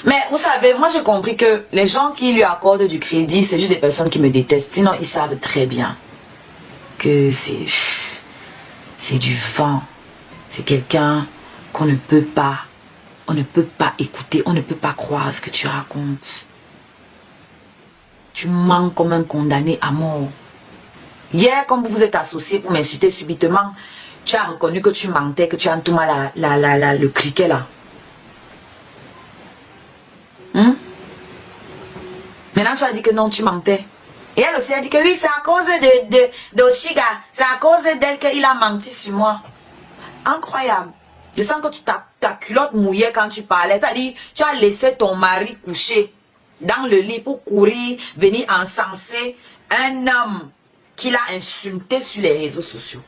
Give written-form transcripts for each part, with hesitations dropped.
Mais vous savez, moi j'ai compris que les gens qui lui accordent du crédit, c'est juste des personnes qui me détestent. Sinon, ils savent très bien que c'est du vent. C'est quelqu'un qu'on ne peut pas, on ne peut pas écouter, on ne peut pas croire à ce que tu racontes. Tu mens comme un condamné à mort. Hier, comme vous vous êtes associés pour m'insulter subitement, tu as reconnu que tu mentais, que tu as tout mal le criquet là. Maintenant, tu as dit que non, tu mentais. Et elle aussi a dit que oui, c'est à cause de Oshiga. C'est à cause d'elle qu'il a menti sur moi. Incroyable. Je sens que ta culotte mouillait quand tu parlais. C'est-à-dire, tu as laissé ton mari coucher dans le lit pour courir, venir encenser un homme qu'il a insulté sur les réseaux sociaux.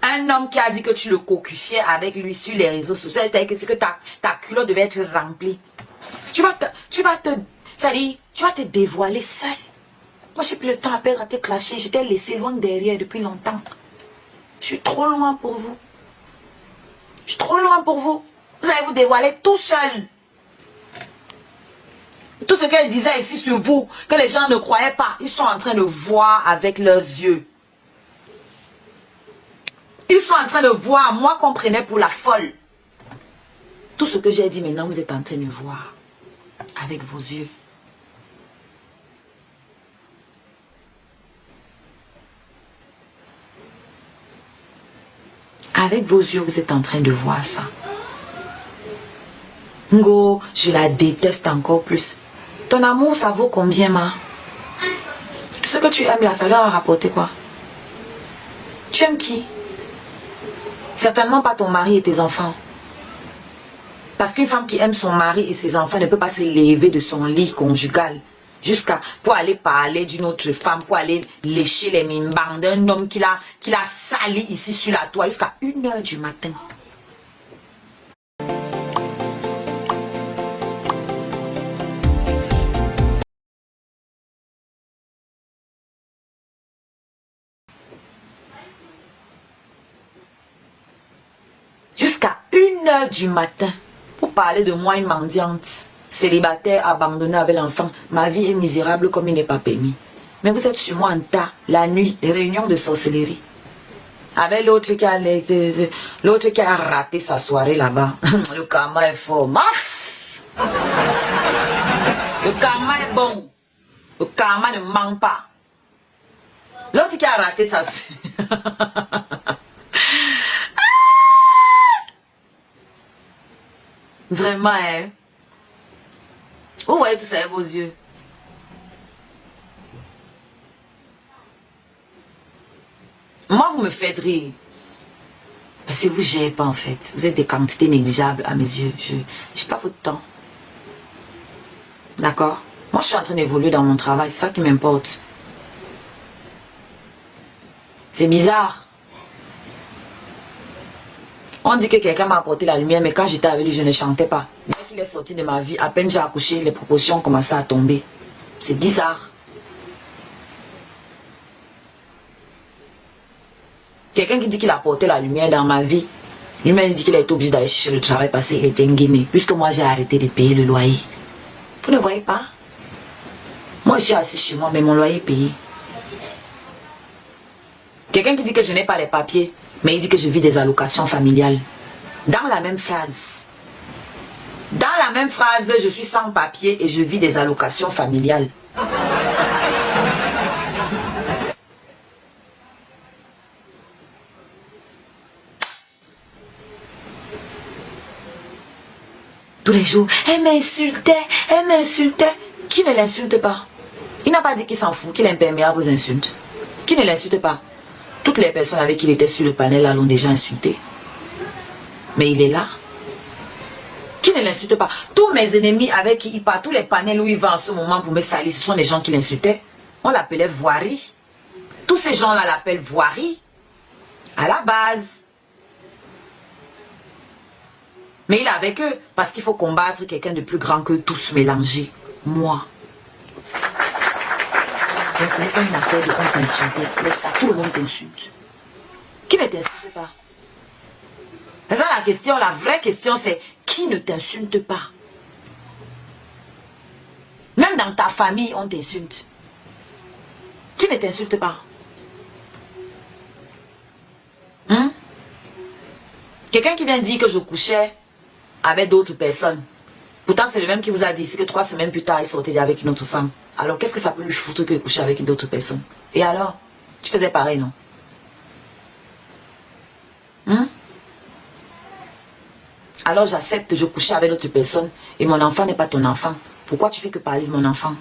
Un homme qui a dit que tu le cocufiais avec lui sur les réseaux sociaux. C'est-à-dire que c'est que ta culotte devait être remplie. Tu vas te dévoiler seul. Moi, j'ai plus le temps à perdre à te clasher. Je t'ai laissé loin derrière depuis longtemps. Je suis trop loin pour vous. Je suis trop loin pour vous. Vous allez vous dévoiler tout seul. Tout ce qu'elle disait ici sur vous, que les gens ne croyaient pas, ils sont en train de voir avec leurs yeux. Ils sont en train de voir, moi qu'on prenait pour la folle. Tout ce que j'ai dit maintenant, vous êtes en train de voir avec vos yeux. Avec vos yeux, vous êtes en train de voir ça. Ngo, je la déteste encore plus. Ton amour, ça vaut combien, ma? Ce que tu aimes là, ça leur a rapporté quoi? Tu aimes qui? Certainement pas ton mari et tes enfants. Parce qu'une femme qui aime son mari et ses enfants ne peut pas se lever de son lit conjugal pour aller parler d'une autre femme, pour aller lécher les mimbangs d'un homme qui l'a sali ici sur la toile jusqu'à 1h du matin. Jusqu'à 1h du matin pour parler de moi, une mendiante, célibataire, abandonnée avec l'enfant. Ma vie est misérable comme il n'est pas permis. Mais vous êtes sur moi en tas, la nuit, les réunions de sorcellerie. Avec l'autre qui a raté sa soirée là-bas. Le karma est fort. Maf! Le karma est bon. Le karma ne ment pas. L'autre qui a raté sa soirée. Vraiment, hein? Vous voyez tout ça avec vos yeux. Moi, vous me faites rire. Parce que vous ne gérez pas, en fait. Vous êtes des quantités négligeables à mes yeux. Je n'ai pas votre temps. D'accord? Moi, je suis en train d'évoluer dans mon travail. C'est ça qui m'importe. C'est bizarre. On dit que quelqu'un m'a apporté la lumière, mais quand j'étais avec lui, je ne chantais pas. Dès qu'il est sorti de ma vie, à peine j'ai accouché, les proportions ont commencé à tomber. C'est bizarre. Quelqu'un qui dit qu'il a apporté la lumière dans ma vie, lui-même dit qu'il a été obligé d'aller chercher le travail parce qu'il était guémé, puisque moi j'ai arrêté de payer le loyer. Vous ne voyez pas? Moi je suis assis chez moi, mais mon loyer est payé. Quelqu'un qui dit que je n'ai pas les papiers, mais il dit que je vis des allocations familiales. Dans la même phrase. Dans la même phrase, je suis sans papier et je vis des allocations familiales. Tous les jours, elle m'insultait, elle m'insultait. Qui ne l'insulte pas? Il n'a pas dit qu'il s'en fout, qu'il est imperméable aux insultes. Qui ne l'insulte pas? Toutes les personnes avec qui il était sur le panel là l'ont déjà insulté. Mais il est là. Qui ne l'insulte pas? Tous mes ennemis avec qui il part, tous les panels où il va en ce moment pour me salir, ce sont des gens qui l'insultaient. On l'appelait voirie. Tous ces gens-là l'appellent voirie. À la base. Mais il est avec eux parce qu'il faut combattre quelqu'un de plus grand que tous mélangés. Moi. Donc ce n'est pas une affaire de on t'insulter. Mais ça, tout le monde t'insulte. Qui ne t'insulte pas? C'est ça la question, la vraie question c'est qui ne t'insulte pas? dans ta famille, on t'insulte. Qui ne t'insulte pas? Hein? Quelqu'un qui vient dire que je couchais avec d'autres personnes. Pourtant, c'est le même qui vous a dit, c'est que 3 semaines plus tard, il sortait avec une autre femme. Alors, qu'est-ce que ça peut lui foutre que de coucher avec d'autres personnes? Et alors? Tu faisais pareil, non? Hein? Alors, j'accepte, je couchais avec d'autres personnes et mon enfant n'est pas ton enfant. Pourquoi tu fais que parler de mon enfant?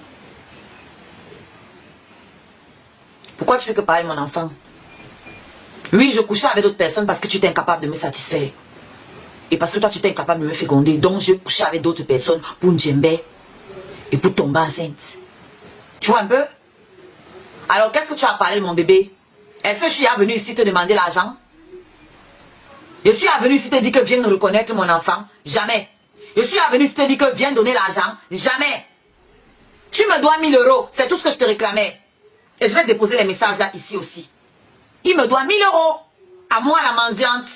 Pourquoi tu fais que parler de mon enfant? Oui, je couchais avec d'autres personnes parce que tu étais incapable de me satisfaire. Et parce que toi, tu étais incapable de me féconder. Donc, je couchais avec d'autres personnes pour une djembé et pour tomber enceinte. Tu vois un peu? Alors, qu'est-ce que tu as parlé de mon bébé? Est-ce que je suis venu ici te demander l'argent? Je suis venu ici te dire que viens reconnaître mon enfant? Jamais. Je suis venu ici te dire que viens donner l'argent? Jamais. Tu me dois 1000 €. C'est tout ce que je te réclamais. Et je vais déposer les messages là, ici aussi. Il me doit 1000 €. À moi, la mendiante.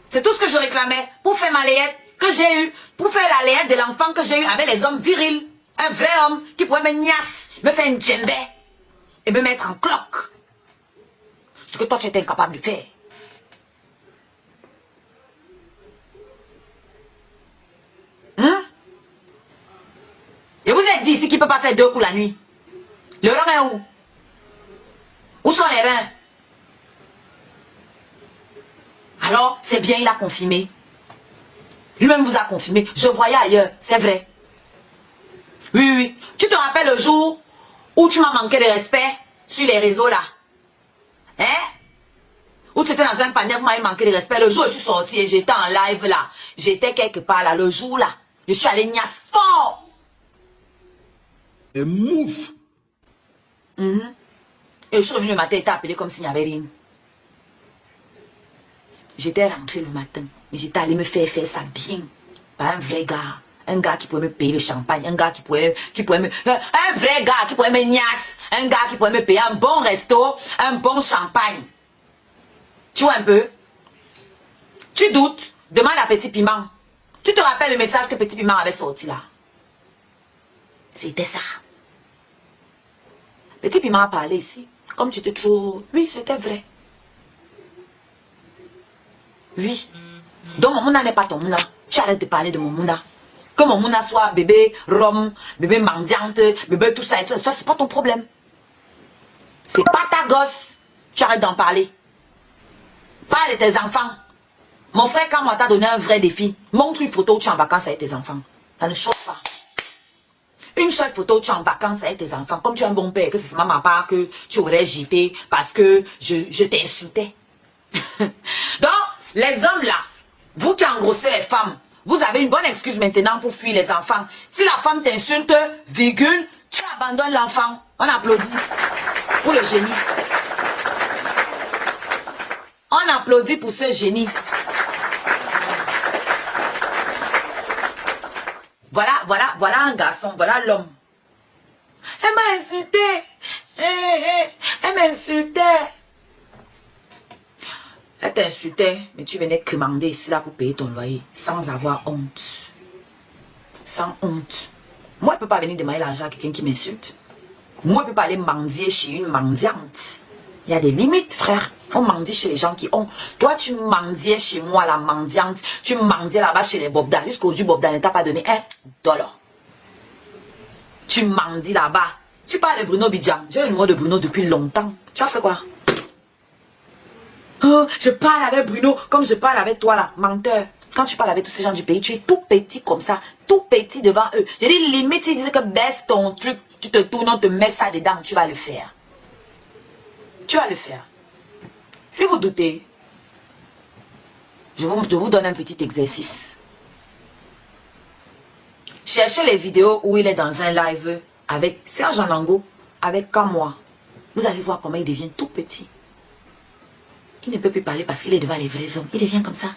C'est tout ce que je réclamais pour faire ma layette que j'ai eue. Pour faire la layette de l'enfant que j'ai eu avec les hommes virils. Un vrai homme qui pourrait me niasse, me faire une djembé et me mettre en cloque. Ce que toi, tu étais incapable de faire. Hein? Je vous ai dit ici qu'il ne peut pas faire 2 coups la nuit. Le rein est où? Où sont les reins? Alors, c'est bien, il a confirmé. Lui-même vous a confirmé. Je voyais ailleurs, c'est vrai. Oui, oui. Tu te rappelles le jour où tu m'as manqué de respect sur les réseaux là? Hein? Où tu étais dans un panier, vous m'avez manqué de respect. Le jour où je suis sortie et j'étais en live là. J'étais quelque part là, le jour là. Je suis allé niasse fort. Et mouf. Et je suis revenu le matin, il était appelé comme s'il n'y avait rien. J'étais rentré le matin, mais j'étais allé me faire ça bien. Par un vrai gars. Un gars qui pouvait me payer le champagne. Un gars qui pouvait me... Un vrai gars qui pouvait me niasse. Un gars qui pouvait me payer un bon resto, un bon champagne. Tu vois un peu? Tu doutes? Demande à Petit Piment. Tu te rappelles le message que Petit Piment avait sorti là? C'était ça. Petit Piment a parlé ici. Comme tu étais trop... Oui, c'était vrai. Oui. Donc mon mouna n'est pas ton mouna. Tu arrêtes de parler de mon mouna. Que mon mouna soit bébé rhum, bébé mendiante, bébé tout ça et tout ça, c'est pas ton problème. C'est pas ta gosse. Tu arrêtes d'en parler. Parle de tes enfants. Mon frère, quand moi t'a donné un vrai défi, montre une photo où tu es en vacances avec tes enfants. Ça ne choque pas. Une seule photo où tu es en vacances avec tes enfants. Comme tu es un bon père, que c'est seulement ma part que tu aurais jeté parce que je t'insultais. Donc, les hommes là, vous qui engrossez les femmes, vous avez une bonne excuse maintenant pour fuir les enfants. Si la femme t'insulte, virgule, tu abandonnes l'enfant. On applaudit pour le génie. On applaudit pour ce génie. Voilà un garçon, voilà l'homme. Elle m'a insulté. Elle m'insultait. Elle t'insultait, mais tu venais commander ici là pour payer ton loyer sans avoir honte. Sans honte. Moi, je ne peux pas venir demander l'argent à quelqu'un qui m'insulte. Moi, je ne peux pas aller mendier chez une mendiante. Il y a des limites, frère. On mendie chez les gens qui ont. Toi, tu mendiais chez moi, la mendiante. Tu mendiais là-bas chez les Bobda. Jusqu'aujourd'hui, Bobda ne t'a pas donné $1. Tu mendies là-bas. Tu parles de Bruno Bidjan. J'ai le numéro de Bruno depuis longtemps. Tu as fait quoi? Oh, je parle avec Bruno comme je parle avec toi là, menteur. Quand tu parles avec tous ces gens du pays, tu es tout petit comme ça, tout petit devant eux. J'ai dit limite, ils disent que baisse ton truc, tu te tournes, on te met ça dedans, tu vas le faire. Tu vas le faire. Si vous doutez, je vous donne un petit exercice. Cherchez les vidéos où il est dans un live avec Serge Anango, avec Kamwa. Vous allez voir comment il devient tout petit. Il ne peut plus parler parce qu'il est devant les vrais hommes. Il devient comme ça.